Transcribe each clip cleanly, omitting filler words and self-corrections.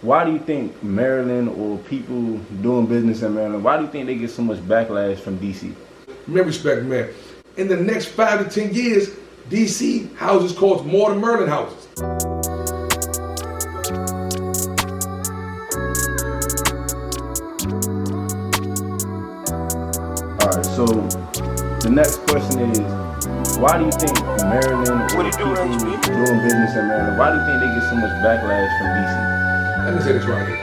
why do you think Maryland or people doing business in Maryland, why do you think they get so much backlash from DC? Man, respect, man. In the next 5 to 10 years, DC houses cost more than Maryland houses. Alright, so the next question is, why do you think Maryland or people doing business in Maryland, why do you think they get so much backlash from DC? Let me say this right here.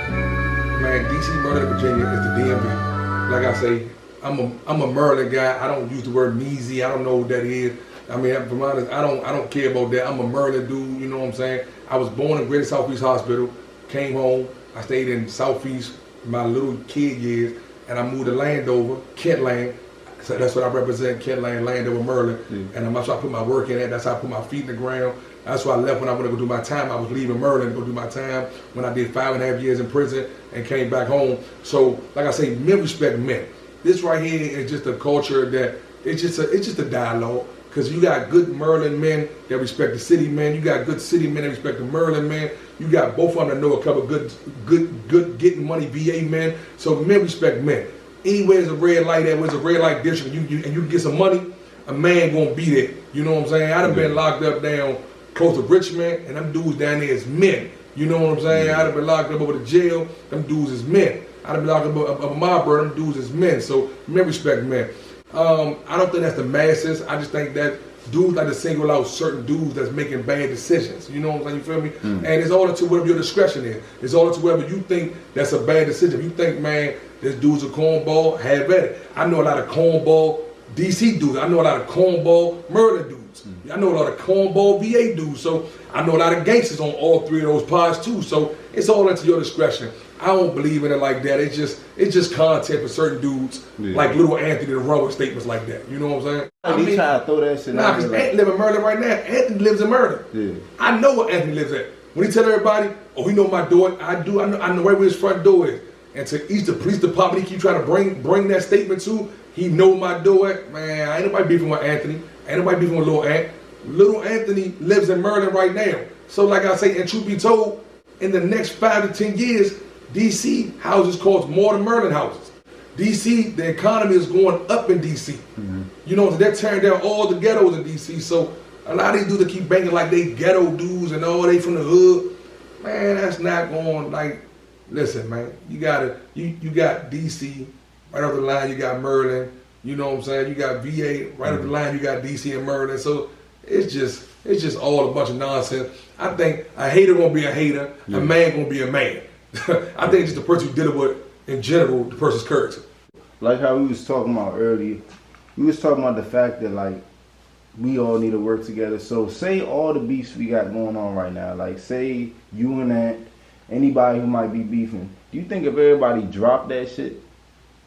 Man, DC, Maryland, Virginia is the DMV. Like I say, I'm a Maryland guy. I don't use the word Meezy. I don't know what that is. I mean, to be honest, I don't care about that. I'm a Maryland dude, you know what I'm saying? I was born in Greater Southeast Hospital, came home, I stayed in Southeast my little kid years, and I moved to Landover, Kentland. So that's what I represent, Kentland, Landover, Maryland. And that's why I put my work in it. That's how I put my feet in the ground. That's why I left when I went to go do my time. I was leaving Maryland to go do my time when I did 5.5 years in prison and came back home. So, like I say, men respect men. This right here is just a culture that it's just a dialogue. Because you got good Maryland men that respect the city men. You got good city men that respect the Maryland men. You got both of them that know a couple good getting money VA men. So men respect men. Anywhere there's a red light, there's a red light district, and you can get some money, a man gonna be there. You know what I'm saying? I done been locked up down close to Richmond, and them dudes down there is men. You know what I'm saying? I done been locked up over the jail, them dudes is men. I done been locked up over Marlboro, them dudes is men. So men respect men. I don't think that's the masses. I just think that dudes like to single out certain dudes that's making bad decisions. You know what I'm saying? You feel me? And it's all to whatever your discretion is. It's all to whatever you think that's a bad decision. If you think, man, this dude's a cornball, have at it. I know a lot of cornball DC dudes. I know a lot of cornball Maryland dudes. I know a lot of cornball VA dudes. So I know a lot of gangsters on all three of those pods too. So it's all into your discretion. I don't believe in it like that. It's just content for certain dudes, like Little Anthony to run with statements like that. You know what I'm saying? I mean, try to throw that shit out. Nah, because Anthony live in Maryland right now. Anthony lives in Maryland. Yeah. I know where Anthony lives at. When he tell everybody, oh, he know my door, I know right where his front door is. And to each the police department he keep trying to bring that statement to, he know my door at. Man, ain't nobody beefing with Anthony. Ain't nobody beefing with Little Ant. Little Anthony lives in Maryland right now. So like I say, and truth be told, in the next 5 to 10 years, DC houses cost more than Maryland houses. DC, the economy is going up in DC. You know, they're tearing down all the ghettos in DC. So a lot of these dudes that keep banging like they ghetto dudes and all they from the hood, man, that's not going like. Listen, man, you got DC right off the line. You got Maryland. You know what I'm saying? You got VA right off the line. You got DC and Maryland. So it's just all a bunch of nonsense. I think a hater gonna be a hater. A man gonna be a man. I think it's just the person you deal with in general, the person's character. Like how we was talking about earlier, we was talking about the fact that like we all need to work together. So say all the beefs we got going on right now, like say you and that, anybody who might be beefing, do you think if everybody dropped that shit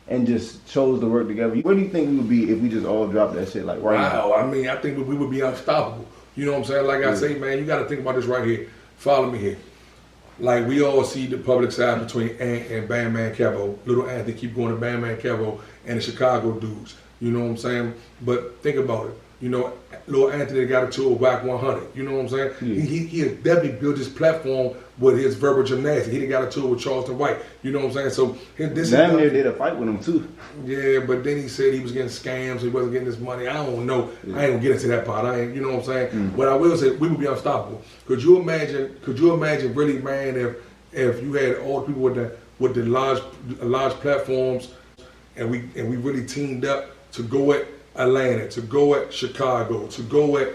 and just chose to work together, where do you think we would be if we just all dropped that shit like right now? Wow, I mean, I think we would be unstoppable. You know what I'm saying? Like I say, man, you got to think about this right here. Follow me here. Like we all see the public side between Ant and Bandman Kevo. Little Anthony keep going to Bandman Kevo and the Chicago dudes. You know what I'm saying? But think about it. You know, Little Anthony got a tour with Whack 100. You know what I'm saying? Yeah. He has definitely built his platform with his verbal gymnastics. He done got a tour with Charleston White. You know what I'm saying? So this damn near did a fight with him too. Yeah, but then he said he was getting scams. He wasn't getting this money. I don't know. Yeah. I ain't gonna get into that part. I ain't. You know what I'm saying? But I will say we would be unstoppable. Could you imagine really, man, if you had all the people with the large platforms, and we really teamed up to go at Atlanta, to go at Chicago, to go at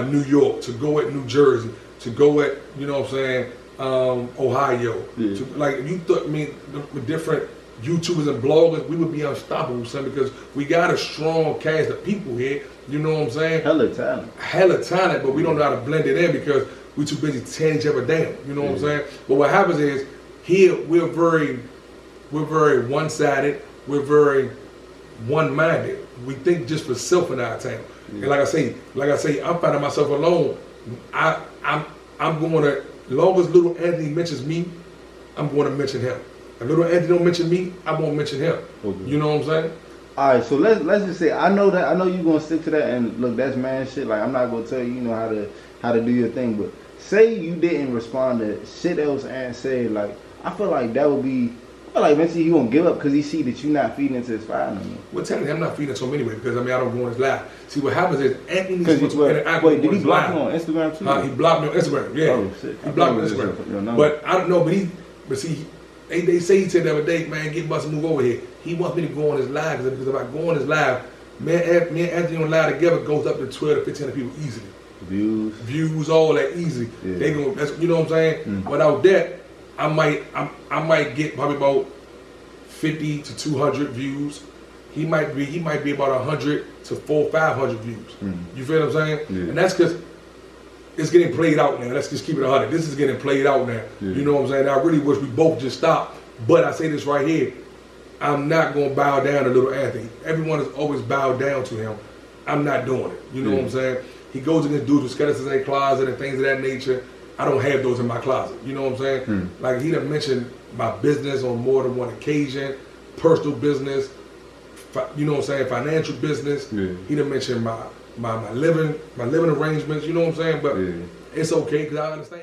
New York, to go at New Jersey, to go at, you know what I'm saying, Ohio. Yeah. Like you thought, with different YouTubers and bloggers, we would be unstoppable, son, because we got a strong cast of people here. You know what I'm saying? Hella talent, but we don't know how to blend it in because we're too busy tearing each other down. You know what I'm saying? But what happens is here we're very one-sided. We're very one-minded. We think just for self in our town. And like I say, I'm finding myself alone. I'm going to, as long as Little Anthony mentions me, I'm going to mention him. If Little Anthony don't mention me, I won't mention him. Okay. You know what I'm saying? All right, so let's just say I know you're gonna stick to that, and look, that's man shit. Like I'm not gonna tell you, how to do your thing, but say you didn't respond to shit else and said, like, I feel like that would be. I feel like eventually he gonna give up because he see that you not feeding into his fire no more. Well, technically, I'm not feeding to him anyway because I mean I don't go on his live. See, what happens is Anthony needs Because to interact wait, with did he his block live. you on Instagram too? He blocked me on Instagram. Yeah, Oh shit, he blocked me on Instagram. But I don't know. But see, they say he said the other day, man, get Bustamove over here. He wants me to go on his live because if I go on his live, me and Anthony on live together goes up to 12 to 15 people easily. Views, all that easy. Yeah. They go, that's, you know what I'm saying. Without that, I might get probably about 50 to 200 views. He might be about 100 to 500 views. You feel what I'm saying? Yeah. And that's because it's getting played out now. Let's just keep it 100. This is getting played out now. Yeah. You know what I'm saying? I really wish we both just stopped. But I say this right here. I'm not going to bow down to little Anthony. Everyone has always bowed down to him. I'm not doing it. You know what I'm saying? He goes against dudes with skeletons in their closet and things of that nature. I don't have those in my closet. You know what I'm saying? Like he done mentioned my business on more than one occasion, personal business, you know what I'm saying, financial business. Yeah. He done mentioned my living arrangements. You know what I'm saying? But it's okay because I understand.